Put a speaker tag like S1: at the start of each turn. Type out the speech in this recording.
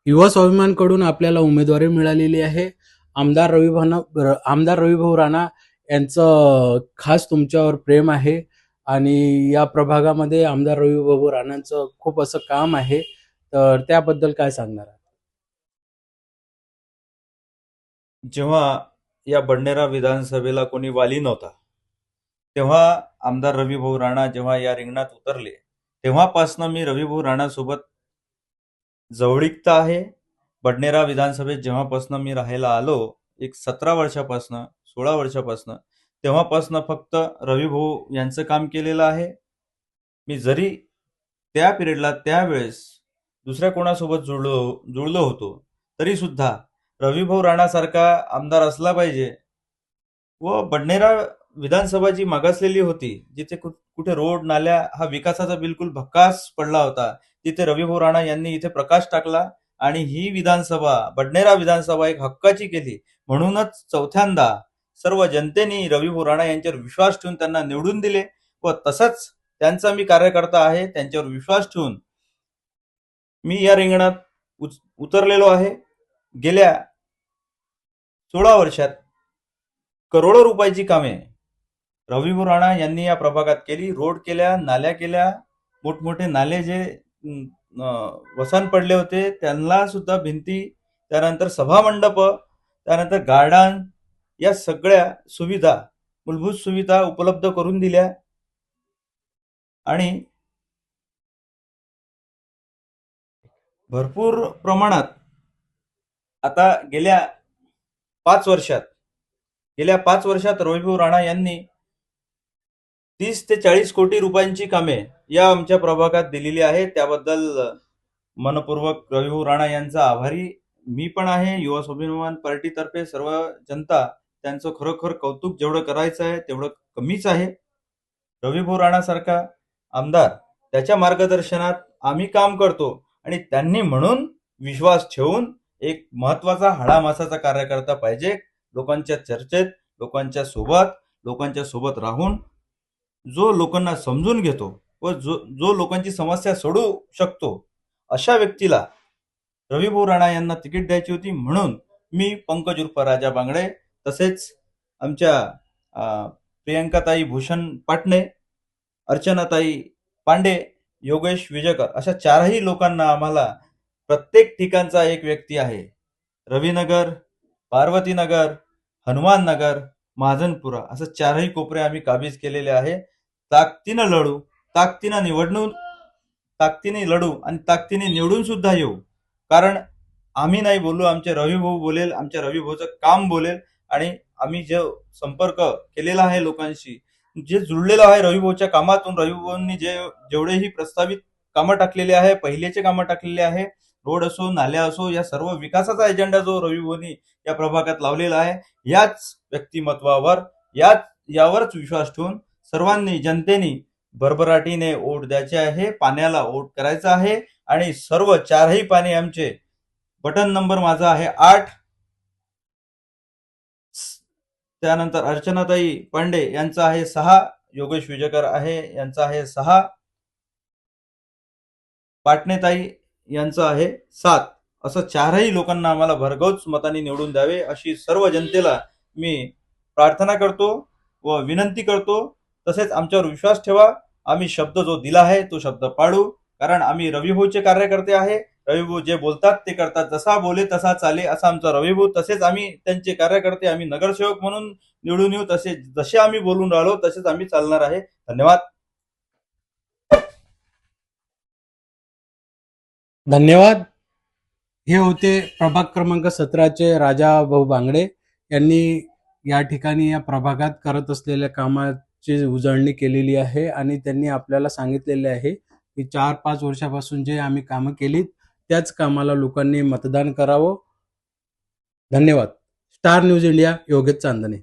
S1: युवा स्वाभिमानकडून आपल्याला उमेदवारी मिळालेली आहे. आमदार रविभाऊ राणा यांचं खास तुमच्यावर प्रेम आहे आणि या प्रभागामध्ये आमदार रविभाऊ राणांचं खूप असं काम आहे, तर त्याबद्दल काय सांगणार आहात?
S2: जेव्हा या बडनेरा विधानसभेला कोणी वाली नव्हता, तेव्हा आमदार रविभाऊ राणा जेव्हा या रिंगणात उतरले, तेव्हापासनं मी रविभाऊ राणासोबत जवळीकता आहे. बडनेरा विधानसभेत जेव्हापासनं मी राहायला आलो, एक 17 वर्षापासनं, 16 वर्षापासनं, तेव्हापासनं फक्त रविभाऊ यांचं काम केलेलं आहे. मी जरी त्या पिरियडला त्यावेळेस दुसऱ्या कोणासोबत जुळलो होतो, तरी सुद्धा रविभाऊ राणासारखा आमदार असला पाहिजे व बडनेरा विधानसभा जी मागासलेली होती, जिथे कुठे रोड नाल्या हा विकासाचा बिलकुल भकास पडला होता, तिथे रविभाऊ राणा यांनी इथे प्रकाश टाकला आणि ही विधानसभा बडनेरा विधानसभा एक हक्काची केली. म्हणूनच चौथ्यांदा सर्व जनतेने रविभाऊ राणा यांच्यावर विश्वास ठेवून त्यांना निवडून दिले व तसंच त्यांचा मी कार्यकर्ता आहे. त्यांच्यावर विश्वास ठेवून मी या रिंगणात उतरलेलो आहे. गेल्या 16 वर्षात करोडो रुपयाची कामे रविभाऊ राणा यांनी या प्रभागात केली. रोड केल्या, नाल्या केल्या, मोठमोठे नाले जे वसान पडले होते त्यांना सुद्धा भिंती, त्यानंतर सभामंडप, त्यानंतर गार्डन, या सगळ्या सुविधा, मूलभूत सुविधा उपलब्ध करून दिल्या आणि भरपूर प्रमाणात आता गेल्या 5 वर्षात रविभाऊ राणा यांनी 30 ते 40 कोटी रुपयांची कामे या आमच्या प्रभागात दिलेली आहे. त्याबद्दल मनपूर्वक रविभाऊ राणा यांचा आभारी मी पण आहे. युवा स्वाभिमान पार्टीतर्फे सर्व जनता त्यांचं खरोखर कौतुक जेवढं करायचं आहे तेवढं कमीच आहे. रविभाऊ राणासारखा आमदार, त्याच्या मार्गदर्शनात आम्ही काम करतो आणि त्यांनी म्हणून विश्वास ठेवून एक महत्वाचा हाडामासाचा कार्यकर्ता पाहिजे. लोकांच्या चर्चेत, लोकांच्या सोबत राहून जो लोकांना समजून घेतो व जो लोकांची समस्या सोडवू शकतो, अशा व्यक्तीला रविभाऊ राणा यांना तिकीट द्यायची होती. म्हणून मी पंकज उर्फ राजा बांगडे, तसेच आमच्या प्रियंकाताई भूषण पाटणे, अर्चनाताई पांडे, योगेश विजयकर, अशा 4ही लोकांना, आम्हाला प्रत्येक ठिकाणचा एक व्यक्ती आहे, रविनगर, पार्वतीनगर, हनुमान नगर, महाजनपुरा, असं 4ही कोपरे आम्ही काबीज केलेले आहे. ताकदीनं लढू, ताकदीने लढू आणि ताकदीने निवडून सुद्धा येऊ. कारण आम्ही नाही बोलू, आमचे रविभाऊ बोलेल, आमच्या रविभाऊचं काम बोलेल आणि आम्ही जो संपर्क केलेला आहे लोकांशी, जे जुळलेलं आहे रविभाऊच्या कामातून, रविभाऊंनी जेवढेही प्रस्तावित कामं टाकलेले आहे, पहिलेचे कामं टाकलेले आहे, रोड असो, नाल्या असो, या सर्व विकासाचा एजेंडा जो रविभाऊंनी या प्रभागात लावलेला आहे, याच व्यक्तिमत्वावर, यावरच विश्वास ठेवून सर्वांनी, जनतेने भरभराटीने वोट द्यायचे आहे, पाण्याला वोट करायचा आहे आणि सर्व 4ही पाणी आमचे. बटन नंबर माझा आहे 8. त्यानंतर अर्चनाताई पांडे यांचा आहे 6, योगेश विजयकर आहे यांचा आहे 6, पाटणेताई यांचं आहे 7. असं 4ही लोकांना आम्हाला भरघोस मतांनी निवडून द्यावे अशी सर्व जनतेला मी प्रार्थना करतो व विनंती करतो. तसेच आमच्यावर विश्वास ठेवा. आम्ही शब्द जो दिला आहे तो शब्द पाळू, कारण आम्ही रविभाऊचे कार्यकर्ते आहे. रविभाऊ जे बोलतात ते करतात, जसा बोले तसा चाले, असा आमचा रविभाऊ. तसेच आम्ही त्यांचे कार्यकर्ते, आम्ही नगरसेवक म्हणून निवडून येऊ, तसे जसे आम्ही बोलून राहिलो तसेच आम्ही चालणार आहे. धन्यवाद.
S1: धन्यवाद. हे होते प्रभाग क्रमांक 17चे राजा भाऊ बांगडे यांनी या ठिकाणी या प्रभागात करत असलेल्या कामाची उजळणी केलेली आहे आणि त्यांनी आपल्याला सांगितलेले आहे की 4-5 वर्षापासून जे आम्ही कामं केलीत त्याच कामाला लोकांनी मतदान करावं. धन्यवाद. स्टार न्यूज इंडिया, योगेश चांदणे.